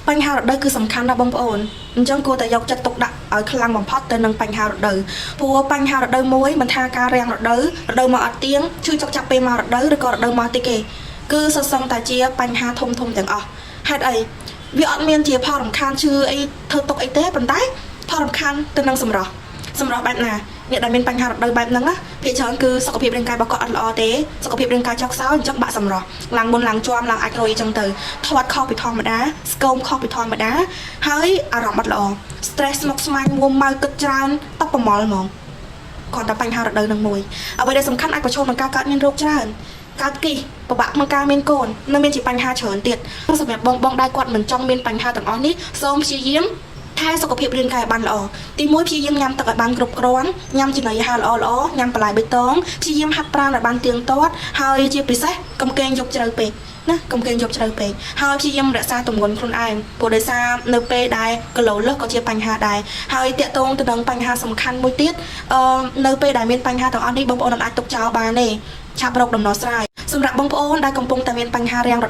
បញ្ហារដូវគឺសំខាន់ណាស់បងប្អូនអញ្ចឹងគួរតែយកចិត្តទុកដាក់ឲ្យខ្លាំងបំផុតទៅនឹងបញ្ហារដូវព្រោះបញ្ហារដូវមួយមិនថាការរាំងរដូវមកអត់ទៀងឈឺចុកចាប់ពេលមករដូវឬក៏រដូវមកតិចគេគឺសុទ្ធសឹងតែជាបញ្ហាធំទាំងអស់ហេតុអីវាអត់មានជាផលរំខានឈឺអីធ្វើទុកអីទេប៉ុន្តែផលរំខានទៅនឹងសម្រស់បែបណាអ្នកដែលមានបញ្ហារដូវបែបហ្នឹងណាភាគច្រើនគឺសុខភាពរាងកាយរបស់គាត់អត់ល្អទេសុខភាពរាងកាយចុះខ្សោយអញ្ចឹងបាក់សម្រស់ឡើងមុនឡើងជាប់ឡើងអាចរុយអញ្ចឹងទៅធាត់ខុសពីធម្មតាស្គមខុសពីធម្មតាហើយអារម្មណ៍អត់ល្អ stress ស្មុគស្មាញមួម៉ៅគិតច្រើនតបប្រមល់ហ្មងគាត់តែបញ្ហារដូវនឹងមួយអ្វីដែលសំខាន់អាចប្រឈមនឹងការកើតមានរោគច្រើនកើតគីពិបាកក្នុងការមានកូននៅមានជាបញ្ហាច្រើនទៀតសម្រាប់បងដែលគាត់មិនចង់មានបញ្ហាទាំងអស់នេះសូមព្យាយាមថែសុខភាពរាងកាយឲ្យបានល្អទី1ព្យាយាមញ៉ាំទឹកឲ្យបានគ្រប់គ្រាន់ញ៉ាំចំណីអាហារល្អញ៉ាំបន្លែបៃតងព្យាយាមហាត់ប្រាណឲ្យបានទៀងទាត់ហើយជាពិសេសកុំកេងយកជ្រៅពេកណាកុំកេងយកជ្រៅពេកហើយព្យាយាមរក្សាទម្ងន់ខ្លួនឯងព្រោះដោយសារនៅពេលដែលគីឡូលើសក៏ជាបញ្ហាដែរហើយតាក់ទងទៅនឹងបញ្ហាសំខាន់មួយទៀតនៅពេលដែលមានបញ្ហាទាំងអស់នេះបងប្អូនអាចទុកចោលបានទេឆាប់រកដំណោះស្រាយសម្រាប់បងប្អូនដែលកំពុងតែមានបញ្ហារាំងរ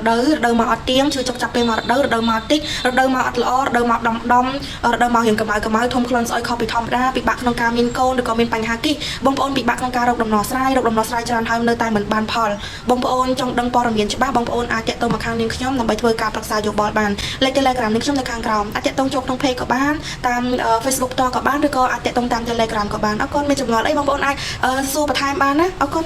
ដូវមកអត់ទៀងឈឺចុកចាប់ពេលមករដូវមកតិចរដូវមកអត់ល្អរដូវមកដំរដូវមករៀងកម្ៅធំក្លន់ស្អុយខុសពីធម្មតាពិបាកក្នុងការមានកូនឬក៏មានបញ្ហាគីបងប្អូនពិបាកក្នុងការរកដំណោះស្រាយច្រើនហើយនៅតែមិនបានផលបងប្អូនចង់ដឹងព័ត៌មានច្បាស់បងប្អូនអាចតាក់ទងមកខាងនាងខ្ញុំដើម្បីធ្វើការប្រឹក្សាយោបល់បានលេខ Telegram នាងខ្ញុំនៅខាងក្រោមអាចតាក់ទងចូលក្នុង page ក៏បានតាម Facebook តក៏បានឬក៏អាចតាក់ទងតាម Telegram ក៏បានអរគុណមានចម្ងល់អីបងប្អូនអាចសួរបន្ថែមបានណាអរគុណ